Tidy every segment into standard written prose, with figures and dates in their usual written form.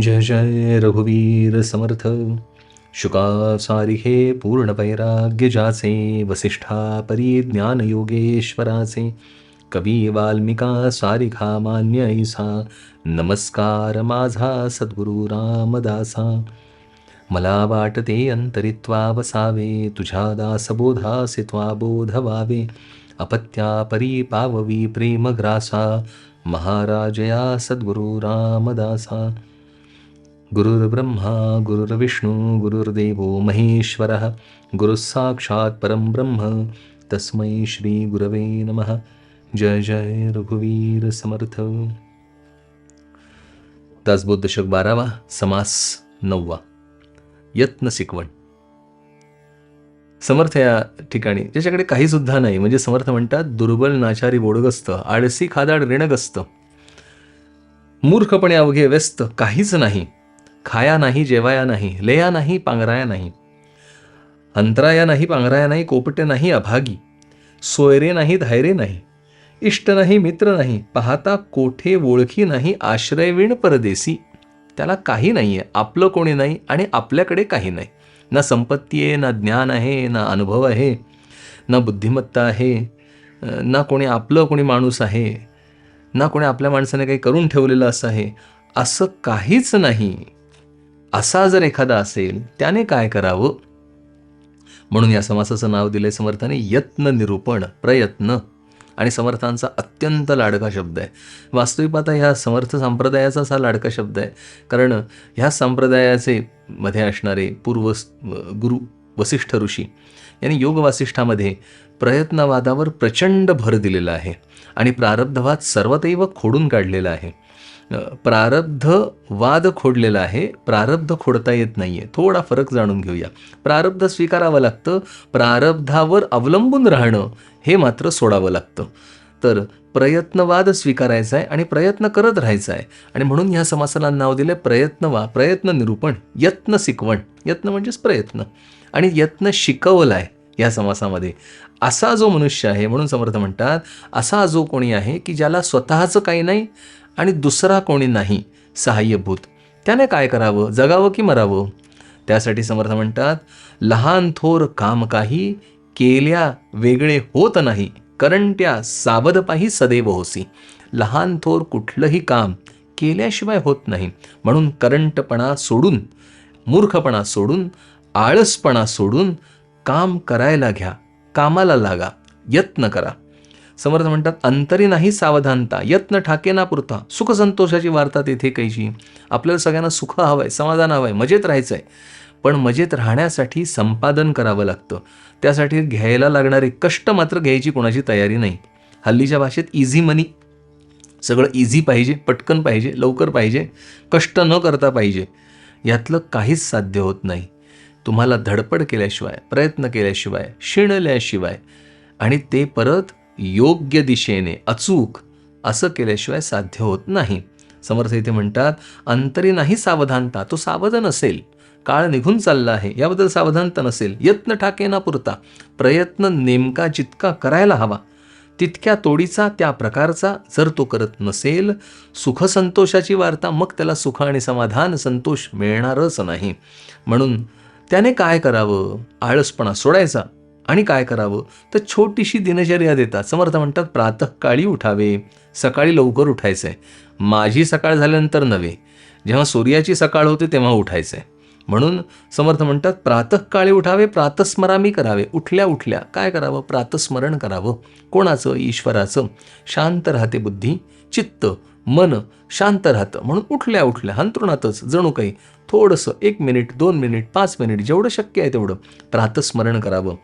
जय जय रघुवीर समर्थ. शुका सारिखे पूर्ण वैराग्य जाचे, वसिष्ठा परी ज्ञान योगेश्वराचे. कवी वाल्मिका सारिखा मान्य ऐसा, नमस्कार माझा सद्गुरु रामदासा. मला वाटते अंतरित्वा वसावे, तुझ्या दासबोधासे त्वा बोध व्हावे. अपत्या परी पाववी प्रेम ग्रासा, महाराजया सद्गुरु रामदासा. गुरुर्ब्रह्मा गुरुर्विष्णू गुरुर्देवो महेश्वरः, गुरुः साक्षात् परं ब्रह्म, तस्मै श्री गुरवे नमः. जय जय रघुवीर समर्थ. दासबोध दशक 12वा, समास 9वा, यत्न शिकवण. समर्थ या ठिकाणी ज्याच्याकडे काही सुद्धा नाही, म्हणजे समर्थ म्हणतात दुर्बल नाचारी बोडगस्त, आळसी खादाड ऋणग्रस्त, मूर्खपणे अवघे व्यस्त, काहीच नाही, खाया नाही जेवाया नाही, लेया नाही पांघराया नाही, अंतराया नाही पांघराया नाही, कोपटे नाही अभागी, सोयरे नाही धायरे नाही, इष्ट नाही मित्र नाही, पाहता कोठे ओळखी नाही, आश्रयविण परदेसी. त्याला काही नाही आहे, आपलं कोणी नाही आणि आपल्याकडे काही नाही. ना संपत्ती आहे, ना ज्ञान आहे, ना अनुभव आहे, ना बुद्धिमत्ता आहे, ना कोणी आपलं कोणी माणूस आहे, ना कोणी आपल्या माणसाने काही करून ठेवलेलं असं आहे, असं काहीच नाही. असा जर एखादा असेल त्याने काय करावं? म्हणून या समासाचं नाव दिलंय समर्थाने यत्न निरूपण, प्रयत्न. आणि समर्थांचा अत्यंत लाडका शब्द आहे. वास्तविक आता ह्या समर्थ संप्रदायाचाच हा लाडका शब्द आहे, कारण ह्या संप्रदायाचे मध्ये असणारे पूर्व गुरु वसिष्ठ ऋषी यांनी योग वासिष्ठामध्ये प्रयत्नवादावर प्रचंड भर दिलेला आहे आणि प्रारब्धवाद सर्वतैव खोडून काढलेला आहे. प्रारब्धवाद खोडलेला आहे, प्रारब्ध खोडता येत नाही आहे. थोडा फरक जाणून घेऊया. प्रारब्ध स्वीकारावं लागतं, प्रारब्धावर अवलंबून राहणं हे मात्र सोडावं लागतं. तर प्रयत्नवाद स्वीकारायचा आहे आणि प्रयत्न करत राहायचा आहे. आणि म्हणून ह्या समासाला नाव दिलं प्रयत्न निरूपण, यत्न शिकवण. यत्न म्हणजेच प्रयत्न आणि यत्न शिकवलाय या समासामध्ये. असा जो मनुष्य आहे, म्हणून समर्थ म्हणतात असा जो कोणी आहे की ज्याला स्वतःचं काही नाही आणि दुसरा कोणी नाही सहाय्यभूत, त्याने काय करावं? जगावं की मरावं? त्यासाठी समर्थ म्हणतात लहान थोर काम काही, केल्या वेगळे होत नाही, करंट्या सावध पाही सदैव होसी. लहान थोर कुठलंही काम केल्याशिवाय होत नाही, म्हणून करंटपणा सोडून, मूर्खपणा सोडून, आळसपणा सोडून काम करायला घ्या, कामाला लागा, यत्न करा. समर्थ म्हणतात अंतरी नाही सावधानता, यत्न ठाके ना पुरता. सुख संतोषाची वार्ता तेथे कैची. आपल्याला सगळ्यांना सुख हवं आहे, समाधान हवं आहे, मजेत राहायचं आहे. पण मजेत राहण्यासाठी संपादन करावं लागतं. त्यासाठी घ्यायला लागणारे कष्ट मात्र घ्यायची कोणाची तयारी नाही. हल्लीच्या भाषेत इझी मनी, सगळं इझी पाहिजे, पटकन पाहिजे, लवकर पाहिजे, कष्ट न करता पाहिजे. यातलं काहीच साध्य होत नाही. तुम्हाला धडपड केल्याशिवाय, प्रयत्न केल्याशिवाय, शिणल्याशिवाय आणि ते परत योग्य दिशेने अचूक असं केल्याशिवाय साध्य होत नाही. समर्थ इथे म्हणतात अंतरी नाही सावधानता. तो सावध नसेल, काळ निघून चालला आहे याबद्दल सावधानता नसेल. यत्न ठाके ना पुरता. प्रयत्न नेमका जितका करायला हवा तितक्या तोडीचा, त्या प्रकारचा जर तो करत नसेल, सुख संतोषाची वार्ता, मग त्याला सुख आणि समाधान, संतोष मिळणारच नाही. म्हणून त्याने काय करावं? आळसपणा सोडायचा. आणि काय करावं? तर छोटीशी दिनचर्या देतात. समर्थ म्हणतात प्रातःकाळी उठावे, सकाळी लवकर उठायचं आहे. माझी सकाळ झाल्यानंतर नव्हे, जेव्हा सूर्याची सकाळ होते तेव्हा उठायचं आहे. म्हणून समर्थ म्हणतात प्रातःकाळी उठावे, प्रातस्मरामी करावे. उठल्या उठल्या काय करावं? प्रातस्मरण करावं. कोणाचं? ईश्वराचं. शांत राहते बुद्धी, चित्त, मन शांत राहतं. म्हणून उठल्या उठल्या अंथरुणातच जणू काही थोडंसं 1 मिनिट, 2 मिनिट, 5 मिनिट, जेवढं शक्य आहे तेवढं प्रातस्मरण करावं.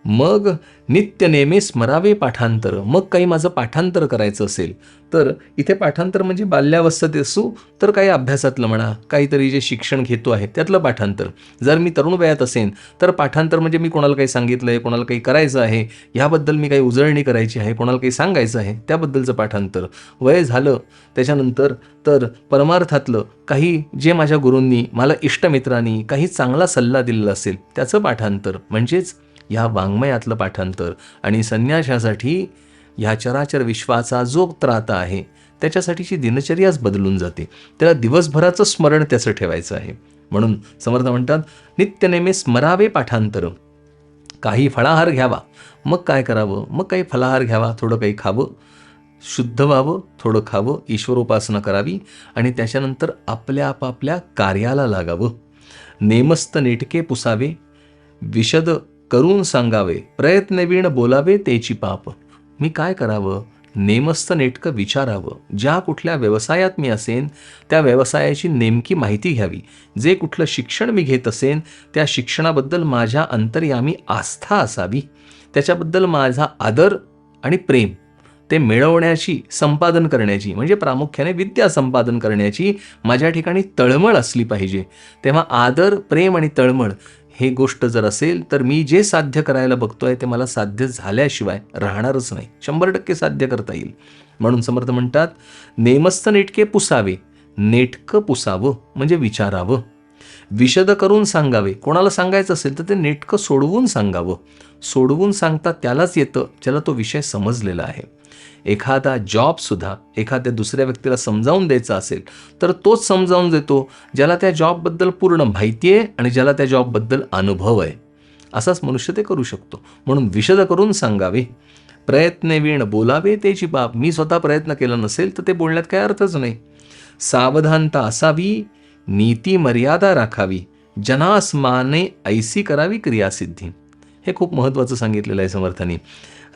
मग नित्य नेमे स्मरावे पाठांतर. मग काही माझं पाठांतर करायचं असेल तर इथे पाठांतर म्हणजे बाल्यावस्थेत असू तर काही अभ्यासातलं म्हणा, काहीतरी जे शिक्षण घेतो आहे त्यातलं पाठांतर. जर मी तरुण वयात असेन तर पाठांतर म्हणजे मी कोणाला काही सांगितलं आहे, कोणाला काही करायचं आहे, ह्याबद्दल मी काही उजळणी करायची आहे, कोणाला काही सांगायचं आहे त्याबद्दलचं पाठांतर. वय झालं त्याच्यानंतर तर परमार्थातलं काही जे माझ्या गुरूंनी, मला इष्टमित्रांनी काही चांगला सल्ला दिलेला असेल त्याचं पाठांतर, म्हणजेच या वाङ्मयातलं पाठांतर. आणि संन्याशासाठी ह्या चराचर विश्वाचा जो त्राता आहे त्याच्यासाठीची दिनचर्याच बदलून जाते. त्याला दिवसभराचं स्मरण त्याचं ठेवायचं आहे. म्हणून समर्थ म्हणतात, नित्यनेमे स्मरावे पाठांतर, काही फळाहार घ्यावा. मग काय करावं? मग काही फलाहार घ्यावा, थोडं काही खावं, शुद्ध व्हावं, थोडं खावं, ईश्वरोपासना करावी आणि त्याच्यानंतर आपल्या आपापल्या कार्याला लागावं. नेमस्त नेटके पुसावे, विशद करून सांगावे, प्रयत्नवीण बोलावे तेची पाप. मी काय करावं? नेमस्त नेटकं विचारावं. ज्या कुठल्या व्यवसायात मी असेन त्या व्यवसायाची नेमकी माहिती घ्यावी. जे कुठलं शिक्षण मी घेत असेन त्या शिक्षणाबद्दल माझ्या अंतर्यामी आस्था असावी. त्याच्याबद्दल माझा आदर आणि प्रेम ते मिळवण्याची, संपादन करण्याची, म्हणजे प्रामुख्याने विद्या संपादन करण्याची माझ्या ठिकाणी तळमळ असली पाहिजे. तेव्हा आदर, प्रेम आणि तळमळ हे गोष्ट जर असेल तर मी जे साध्य करायला बघतोय ते मला साध्य झाल्याशिवाय राहणारच नाही. 100% साध्य करता येईल. म्हणून समर्थ म्हणतात, नेमस्त नेटके पुसावे. नेटकं पुसावं म्हणजे विचारावं. विशद करून सांगावे. कोणाला सांगायचं असेल तर ते नेटकं सोडवून सांगावं. सोडवून सांगता त्यालाच येतं ज्याला तो विषय समजलेला आहे. एखादा जॉबसुद्धा एखाद्या दुसऱ्या व्यक्तीला समजावून द्यायचा असेल तर तोच समजावून देतो ज्याला त्या जॉबबद्दल पूर्ण माहिती आहे आणि ज्याला त्या जॉबबद्दल अनुभव आहे. असाच मनुष्य ते करू शकतो. म्हणून विशद करून सांगावे. प्रयत्नवीण बोलावे तेची बाब. मी स्वतः प्रयत्न केला नसेल तर ते बोलण्यात काही अर्थच नाही. सावधानता असावी, नीती मर्यादा राखावी, जनास माने ऐसी करावी क्रियासिद्धी. हे खूप महत्त्वाचं सांगितलेलं आहे समर्थांनी.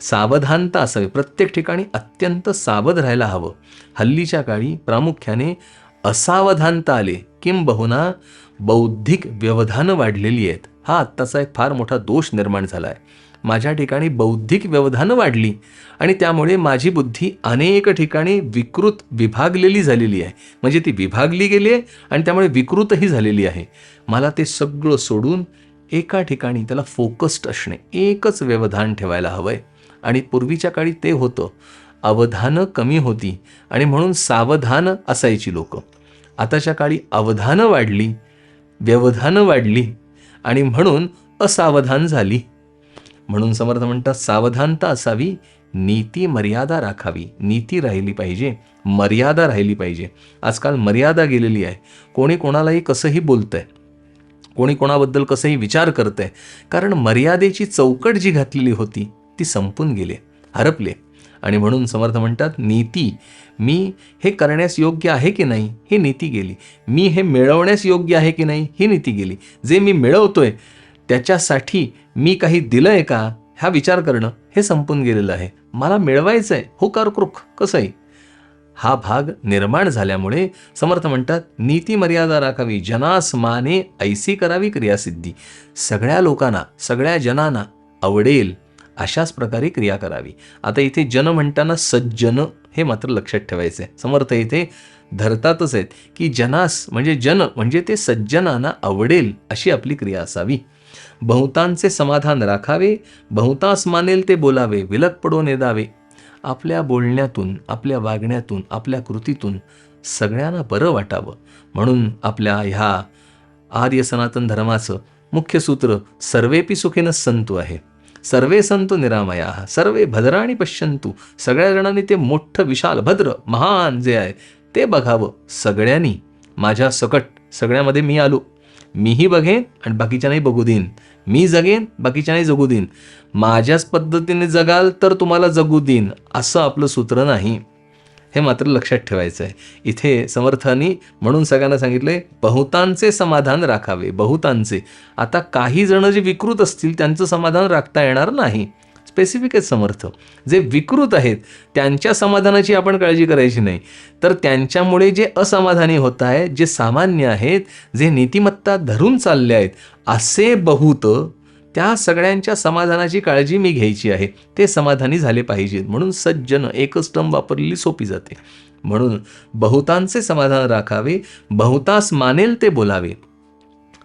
सावधानता असावी. प्रत्येक ठिकाणी अत्यंत सावध राहायला हवं. हल्लीच्या काळी प्रामुख्याने असावधानता आले, किंबहुना बौद्धिक व्यवधानं वाढलेली आहेत. हा आत्ताचा एक फार मोठा दोष निर्माण झाला आहे. माझ्या ठिकाणी बौद्धिक व्यवधानं वाढली आणि त्यामुळे माझी बुद्धी अनेक ठिकाणी विकृत, विभागलेली झालेली आहे. म्हणजे ती विभागली गेली आहे आणि त्यामुळे विकृतही झालेली आहे. मला ते सगळं सोडून एका ठिकाणी त्याला फोकस्ड असणे, एकच व्यवधान ठेवायला हवं आहे. आणि पूर्वीच्या काळी ते होतं. अवधानं कमी होती आणि म्हणून सावधान असायची लोक. आताच्या काळी अवधानं वाढली, व्यवधानं वाढली आणि म्हणून असावधान झाली. म्हणून समर्थ म्हणतात, सावधानता असावी, नीती मर्यादा राखावी. नीती राहिली पाहिजे, मर्यादा राहिली पाहिजे. आजकाल मर्यादा गेलेली आहे. कोणी कोणालाही कसंही बोलतंय, कोणी कोणाबद्दल कसंही विचार करतंय. कारण मर्यादेची चौकट जी घातलेली होती ती संपून गेले, हरपले. आणि म्हणून समर्थ म्हणतात, नीती, मी हे करण्यास योग्य आहे की नाही ही नीती गेली. मी हे मिळवण्यास योग्य आहे की नाही ही नीती गेली. जे मी मिळवतोय त्याच्यासाठी मी काही दिलंय का हा विचार करणं हे संपून गेलेलं आहे. मला मिळवायचं आहे, हो कार कृक कसंही, हा भाग निर्माण झाल्यामुळे समर्थ म्हणतात, नीती मर्यादा राखावी, जनास माने ऐसी करावी क्रियासिद्धी. सगळ्या लोकांना, सगळ्या जनांना आवडेल अशाच प्रकारे क्रिया करावी. आता इथे जन म्हणताना सज्जन हे मात्र लक्षात ठेवायचं आहे. समर्थ इथे धरतातच आहेत की जनास म्हणजे जन म्हणजे ते सज्जनांना आवडेल अशी आपली क्रिया असावी. बहुतांचे समाधान राखावे, बहुतांस मानेल ते बोलावे, विलक पडो नेदावे. आपल्या बोलण्यातून, आपल्या वागण्यातून, आपल्या कृतीतून सगळ्यांना बरं वाटावं. म्हणून आपल्या ह्या आर्य सनातन धर्माचं मुख्य सूत्र सर्वेपि सुखिनः सन्तु आहे. सर्वे संतु निरामयाः, सर्वे भद्राणि पश्यन्तु. सगळ्या जणांनी ते मोठं, विशाल, भद्र, महान जे आहे ते बघावं. सगळ्यांनी माझ्या सकट, सगळ्यामध्ये मी आलो. मीही बघेन आणि बाकीच्यांनाही बघू देईन. मी जगेन, बाकीच्यांनाही जगू देईन. माझ्याच पद्धतीने जगाल तर तुम्हाला जगू देईन, असं आपलं सूत्र नाही. हे मात्र लक्षात ठेवायचं आहे. इथे समर्थांनी म्हणून सगळ्यांना सांगितले, बहुतांचे समाधान राखावे. बहुतांचे, आता काही जण जे विकृत असतील त्यांचं समाधान राखता येणार नाही. स्पेसिफिक आहेत समर्थ. जे विकृत आहेत त्यांच्या समाधानाची आपण काळजी करायची नाही, तर त्यांच्यामुळे जे असमाधानी होत आहे, जे सामान्य आहेत, जे नीतिमत्ता धरून चालले आहेत, असे बहुत, त्या सगळ्यांच्या समाधानाची काळजी मी घ्यायची आहे. ते समाधानी झाले पाहिजेत. म्हणून सज्जन एकच टर्म वापरलेली सोपी जाते. म्हणून बहुतांचे समाधान राखावे, बहुतांस मानेल ते बोलावे.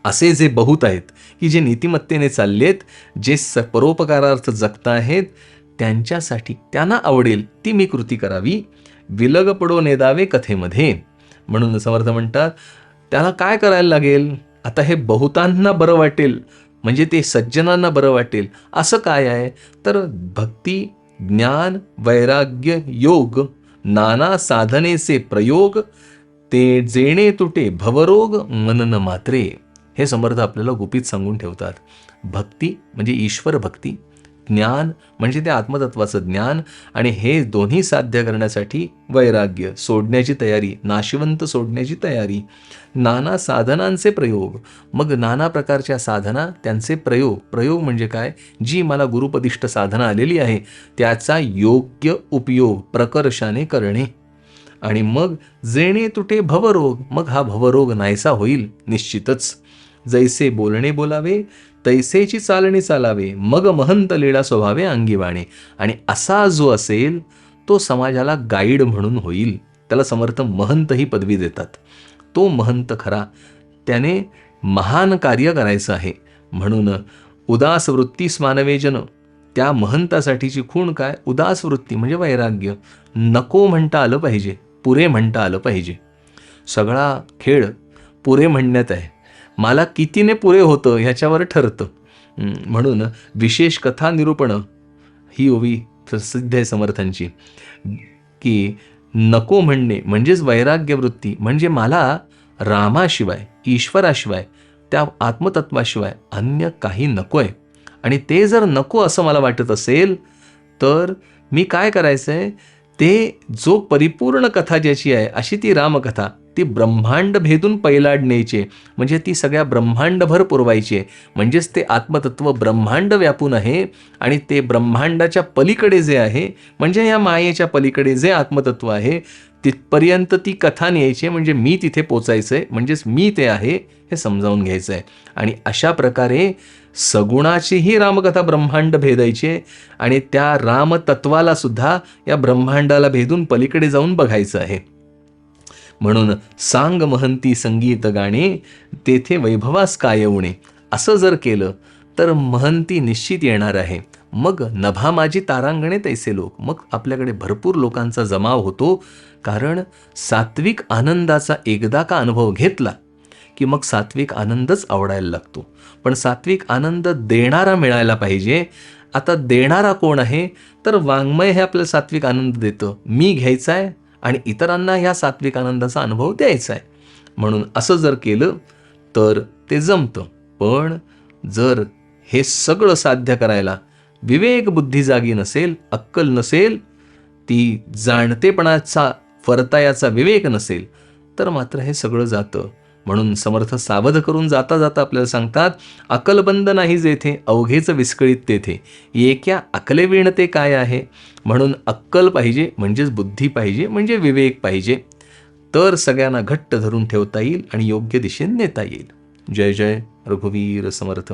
असे जे बहुत आहेत की जे नीतिमत्तेने चाललेत, जे परोपकारार्थ जगत आहेत, त्यांच्यासाठी त्यांना आवडेल ती मी कृती करावी. विलग पडो नेदावे कथेमध्ये. म्हणून समर्थ म्हणतात, त्याला काय करायला लागेल? आता हे बहुतांना बरं वाटेल म्हणजे ते सज्जनांना बरं वाटेल असं काय आहे? तर भक्ती, ज्ञान, वैराग्य, योग नाना साधनेचे प्रयोग, ते जेणे तुटे भवरोग मनन मात्रे. हे समर्थ आपल्याला गुपित सांगून ठेवतात. भक्ती म्हणजे ईश्वर भक्ती, ज्ञान म्हणजे त्या आत्मतत्वाचं ज्ञान, आणि हे दोन्ही साध्य करण्यासाठी वैराग्य, सोडण्याची तयारी, नाशिवंत सोडण्याची तयारी. नाना साधनांचे प्रयोग, मग नाना प्रकारच्या साधना, त्यांचे प्रयोग. प्रयोग म्हणजे काय? जी मला गुरुपदिष्ट साधना आलेली आहे त्याचा योग्य उपयोग प्रकर्षाने करणे. आणि मग जेणे तुटे भवरोग, मग हा भवरोग नाहीसा होईल निश्चितच. जैसे बोलणे बोलावे, तैसेची चालणी चालावे, मग महंत लीळा स्वभावे अंगी वाणे. आणि असा जो असेल तो समाजाला गाईड म्हणून होईल. त्याला समर्थ महंत ही पदवी देतात. तो महंत खरा, त्याने महान कार्य करायचं आहे. म्हणून उदास वृत्तीस मानवे जन, त्या महंतासाठीची खूण काय? उदास वृत्ती म्हणजे वैराग्य. नको म्हणता आलं पाहिजे, पुरे म्हणता आलं पाहिजे. सगळा खेळ पुरे म्हणण्यात आहे. मला कितीने पुरे होतं ह्याच्यावर ठरतं. म्हणून विशेष कथा निरूपण ही ओवी प्रसिद्ध आहे समर्थांची, की नको म्हणणे म्हणजेच वैराग्य वृत्ती, म्हणजे मला रामाशिवाय, ईश्वराशिवाय, त्या आत्मतत्वाशिवाय अन्य काही नको आहे. आणि ते जर नको असं मला वाटत असेल तर मी काय करायचं आहे? ते जो परिपूर्ण कथा ज्याची आहे अशी ती रामकथा, ती ब्रह्मांड भेदून पैलाड न्यायचे, म्हणजे ती सगळ्या ब्रह्मांडभर पुरवायची आहे. म्हणजेच ते आत्मतत्व ब्रह्मांड व्यापून आहे, आणि ते ब्रह्मांडाच्या पलीकडे जे आहे, म्हणजे या मायेच्या पलीकडे जे आत्मतत्व आहे तिथपर्यंत ती कथा न्यायची. म्हणजे मी तिथे पोचायचं आहे, म्हणजेच मी ते आहे हे समजावून घ्यायचं आहे. आणि अशा प्रकारे सगुणाचीही रामकथा ब्रह्मांड भेदायची आहे, आणि त्या रामतत्वाला सुद्धा या ब्रह्मांडाला भेदून पलीकडे जाऊन बघायचं आहे. म्हणून सांग महंती संगीत गाणे, तेथे वैभवास काय उणे. असं जर केलं तर महंती निश्चित येणार आहे. मग नभा माझी तारांगणे तैसे लोक, मग आपल्याकडे भरपूर लोकांचा जमाव होतो. कारण सात्विक आनंदाचा एकदा का अनुभव घेतला की मग सात्विक आनंदच आवडायला लागतो. पण सात्विक आनंद देणारा मिळायला पाहिजे. आता देणारा कोण आहे? तर वाङ्मय हे आपल्याला सात्विक आनंद देतं. मी घ्यायचा आहे आणि इतरांना ह्या सात्विक आनंदाचा अनुभव द्यायचा आहे. म्हणून असं जर केलं तर ते जमतं. पण जर हे सगळं साध्य करायला विवेक बुद्धी जागी नसेल, अक्कल नसेल, ती जाणतेपणाचा फरतायाचा विवेक नसेल, तर मात्र हे सगळं जातं. म्हणून समर्थ सावध करून जाता जाता आपल्याला सांगतात, अकलबंद नाही जेथे, अवघेच विस्कळीत तेथे, एक्या अकलेवीण ते काय आहे. म्हणून अक्कल पाहिजे, म्हणजेच बुद्धी पाहिजे, म्हणजे विवेक पाहिजे. तर सगळ्यांना घट्ट धरून ठेवता येईल आणि योग्य दिशेने नेता येईल. जय जय रघुवीर समर्थ.